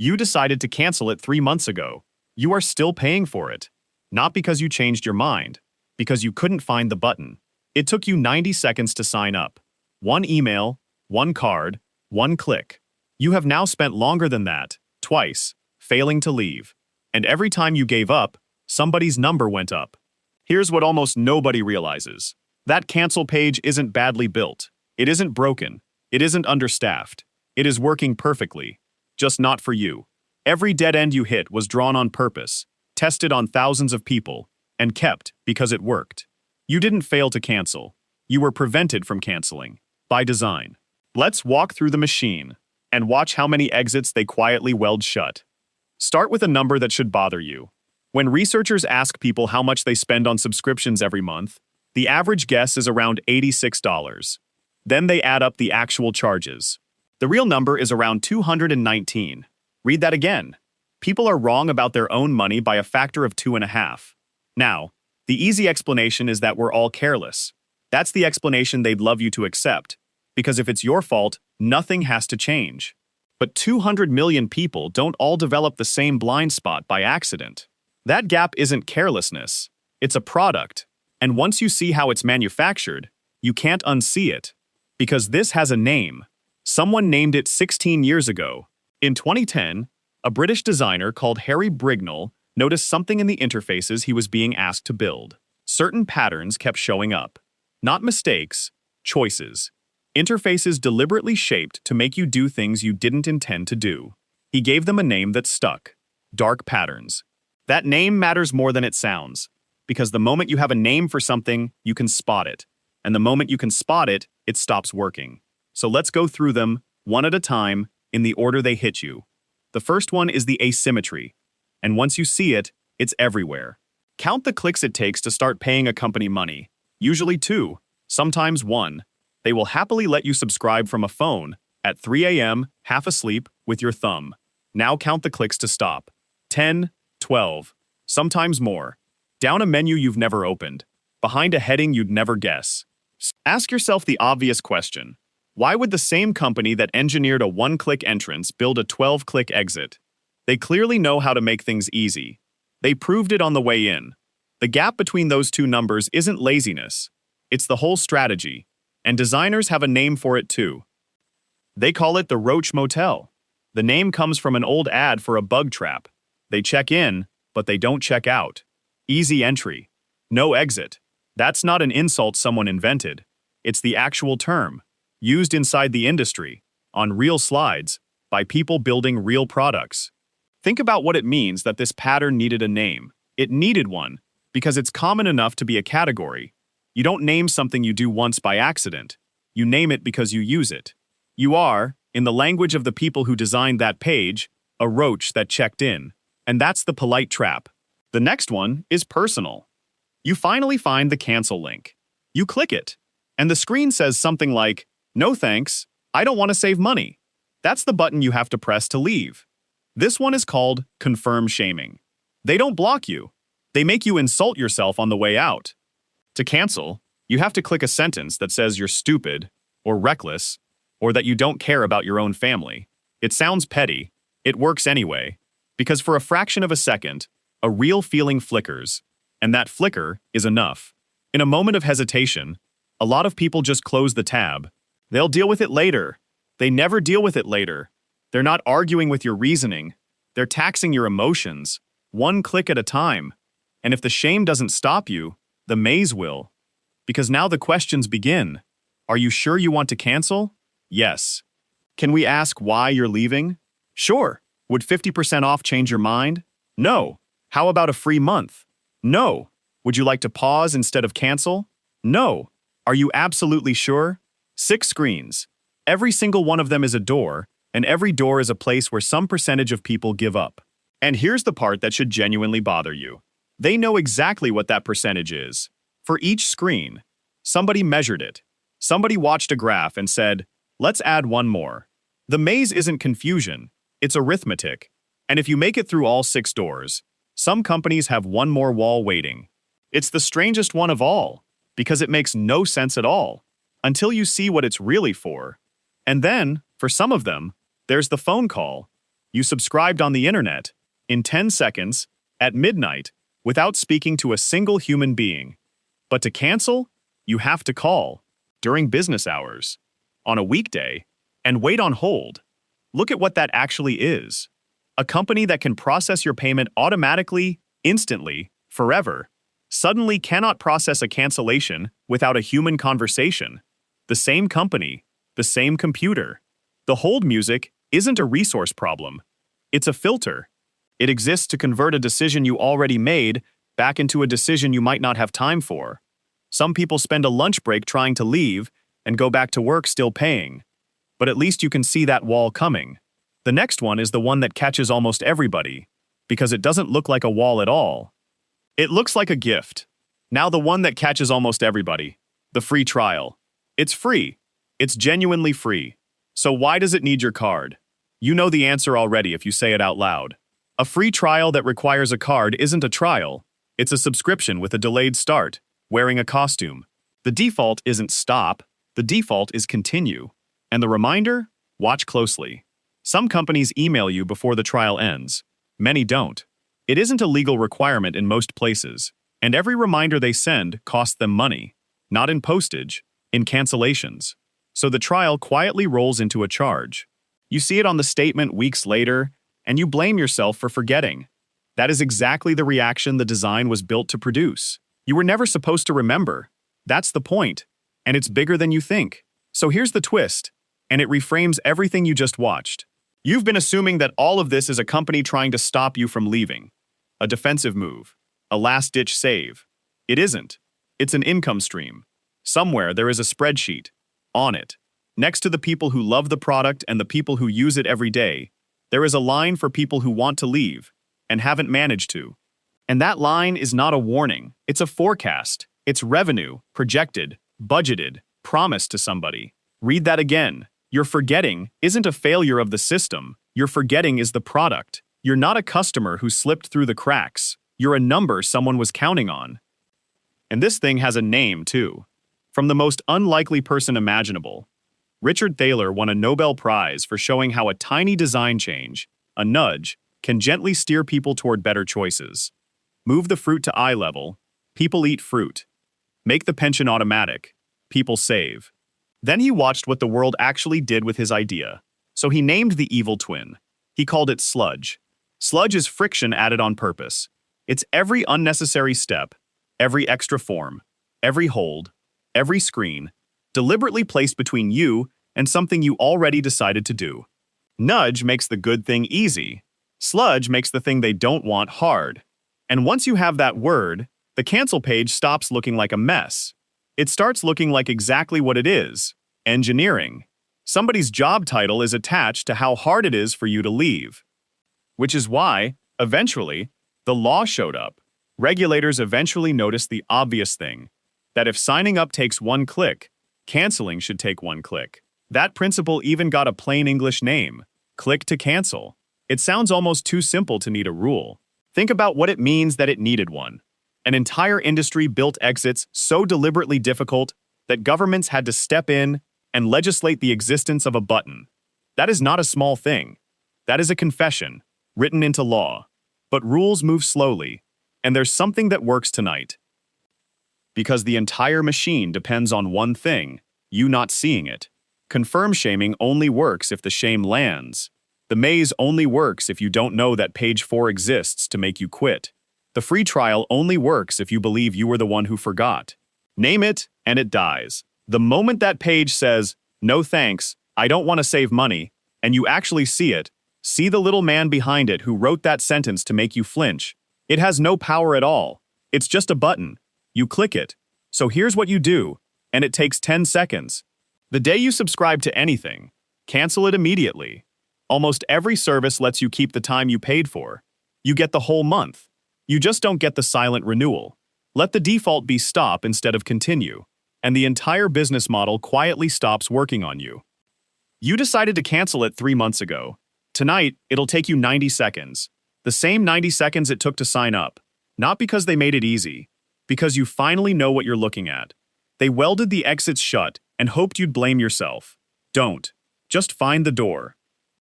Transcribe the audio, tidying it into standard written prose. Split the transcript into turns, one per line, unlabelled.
You decided to cancel it 3 months ago. You are still paying for it. Not because you changed your mind, because you couldn't find the button. It took you 90 seconds to sign up. One email, one card, one click. You have now spent longer than that, twice, failing to leave. And every time you gave up, somebody's number went up. Here's what almost nobody realizes. That cancel page isn't badly built. It isn't broken. It isn't understaffed. It is working perfectly. Just not for you. Every dead end you hit was drawn on purpose, tested on thousands of people, and kept because it worked. You didn't fail to cancel. You were prevented from canceling. By design. Let's walk through the machine and watch how many exits they quietly weld shut. Start with a number that should bother you. When researchers ask people how much they spend on subscriptions every month, the average guess is around $86. Then they add up the actual charges. The real number is around $219. Read that again. People are wrong about their own money by a factor of 2.5. Now, the easy explanation is that we're all careless. That's the explanation they'd love you to accept, because if it's your fault, nothing has to change. But 200 million people don't all develop the same blind spot by accident. That gap isn't carelessness. It's a product. And once you see how it's manufactured, you can't unsee it. Because this has a name. Someone named it 16 years ago. In 2010, a British designer called Harry Brignall noticed something in the interfaces he was being asked to build. Certain patterns kept showing up. Not mistakes, choices. Interfaces deliberately shaped to make you do things you didn't intend to do. He gave them a name that stuck. Dark patterns. That name matters more than it sounds. Because the moment you have a name for something, you can spot it. And the moment you can spot it, it stops working. So let's go through them, one at a time, in the order they hit you. The first one is the asymmetry. And once you see it, it's everywhere. Count the clicks it takes to start paying a company money. Usually 2, sometimes 1. They will happily let you subscribe from a phone at 3 a.m., half asleep, with your thumb. Now count the clicks to stop. 10, 12, sometimes more. Down a menu you've never opened. Behind a heading you'd never guess. Ask yourself the obvious question. Why would the same company that engineered a 1-click entrance build a 12-click exit? They clearly know how to make things easy. They proved it on the way in. The gap between those two numbers isn't laziness. It's the whole strategy. And designers have a name for it too. They call it the Roach Motel. The name comes from an old ad for a bug trap. They check in, but they don't check out. Easy entry. No exit. That's not an insult someone invented. It's the actual term, used inside the industry, on real slides, by people building real products. Think about what it means that this pattern needed a name. It needed one, because it's common enough to be a category. You don't name something you do once by accident. You name it because you use it. You are, in the language of the people who designed that page, a roach that checked in. And that's the polite trap. The next one is personal. You finally find the cancel link. You click it, and the screen says something like, "No thanks, I don't want to save money." That's the button you have to press to leave. This one is called confirm shaming. They don't block you. They make you insult yourself on the way out. To cancel, you have to click a sentence that says you're stupid, or reckless, or that you don't care about your own family. It sounds petty. It works anyway, because for a fraction of a second, a real feeling flickers, and that flicker is enough. In a moment of hesitation, a lot of people just close the tab. They'll deal with it later. They never deal with it later. They're not arguing with your reasoning. They're taxing your emotions, one click at a time. And if the shame doesn't stop you, the maze will. Because now the questions begin. Are you sure you want to cancel? Yes. Can we ask why you're leaving? Sure. Would 50% off change your mind? No. How about a free month? No. Would you like to pause instead of cancel? No. Are you absolutely sure? 6 screens. Every single one of them is a door, and every door is a place where some percentage of people give up. And here's the part that should genuinely bother you. They know exactly what that percentage is. For each screen, somebody measured it. Somebody watched a graph and said, let's add one more. The maze isn't confusion, it's arithmetic. And if you make it through all 6 doors, some companies have one more wall waiting. It's the strangest one of all, because it makes no sense at all, until you see what it's really for. And then, for some of them, there's the phone call. You subscribed on the internet, in 10 seconds, at midnight, without speaking to a single human being. But to cancel, you have to call, during business hours, on a weekday, and wait on hold. Look at what that actually is. A company that can process your payment automatically, instantly, forever, suddenly cannot process a cancellation without a human conversation. The same company, the same computer. The hold music isn't a resource problem. It's a filter. It exists to convert a decision you already made back into a decision you might not have time for. Some people spend a lunch break trying to leave and go back to work still paying. But at least you can see that wall coming. The next one is the one that catches almost everybody, because it doesn't look like a wall at all. It looks like a gift. Now the one that catches almost everybody, the free trial. It's free. It's genuinely free. So why does it need your card? You know the answer already if you say it out loud. A free trial that requires a card isn't a trial. It's a subscription with a delayed start, wearing a costume. The default isn't stop. The default is continue. And the reminder? Watch closely. Some companies email you before the trial ends. Many don't. It isn't a legal requirement in most places, and every reminder they send costs them money, not in postage, in cancellations. So the trial quietly rolls into a charge. You see it on the statement weeks later, and you blame yourself for forgetting. That is exactly the reaction the design was built to produce. You were never supposed to remember. That's the point, and it's bigger than you think. So here's the twist, and it reframes everything you just watched. You've been assuming that all of this is a company trying to stop you from leaving. A defensive move. A last-ditch save. It isn't. It's an income stream. Somewhere there is a spreadsheet. On it, next to the people who love the product and the people who use it every day, there is a line for people who want to leave and haven't managed to. And that line is not a warning. It's a forecast. It's revenue, projected, budgeted, promised to somebody. Read that again. Your forgetting isn't a failure of the system. Your forgetting is the product. You're not a customer who slipped through the cracks. You're a number someone was counting on. And this thing has a name, too. From the most unlikely person imaginable. Richard Thaler won a Nobel Prize for showing how a tiny design change, a nudge, can gently steer people toward better choices. Move the fruit to eye level, people eat fruit. Make the pension automatic, people save. Then he watched what the world actually did with his idea. So he named the evil twin. He called it sludge. Sludge is friction added on purpose. It's every unnecessary step, every extra form, every hold, every screen, deliberately placed between you and something you already decided to do. Nudge makes the good thing easy. Sludge makes the thing they don't want hard. And once you have that word, the cancel page stops looking like a mess. It starts looking like exactly what it is: engineering. Somebody's job title is attached to how hard it is for you to leave. Which is why, eventually, the law showed up. Regulators eventually noticed the obvious thing, that if signing up takes one click, canceling should take one click. That principle even got a plain English name: click to cancel. It sounds almost too simple to need a rule. Think about what it means that it needed one. An entire industry built exits so deliberately difficult that governments had to step in and legislate the existence of a button. That is not a small thing. That is a confession, written into law. But rules move slowly, and there's something that works tonight. Because the entire machine depends on one thing: you not seeing it. Confirm shaming only works if the shame lands. The maze only works if you don't know that page 4 exists to make you quit. The free trial only works if you believe you were the one who forgot. Name it, and it dies. The moment that page says, "No thanks, I don't want to save money," and you actually see it, see the little man behind it who wrote that sentence to make you flinch. It has no power at all. It's just a button. You click it. So here's what you do, and it takes 10 seconds. The day you subscribe to anything, cancel it immediately. Almost every service lets you keep the time you paid for. You get the whole month. You just don't get the silent renewal. Let the default be stop instead of continue, and the entire business model quietly stops working on you. You decided to cancel it 3 months ago. Tonight, it'll take you 90 seconds. The same 90 seconds it took to sign up. Not because they made it easy, because you finally know what you're looking at. They welded the exits shut and hoped you'd blame yourself. Don't. Just find the door.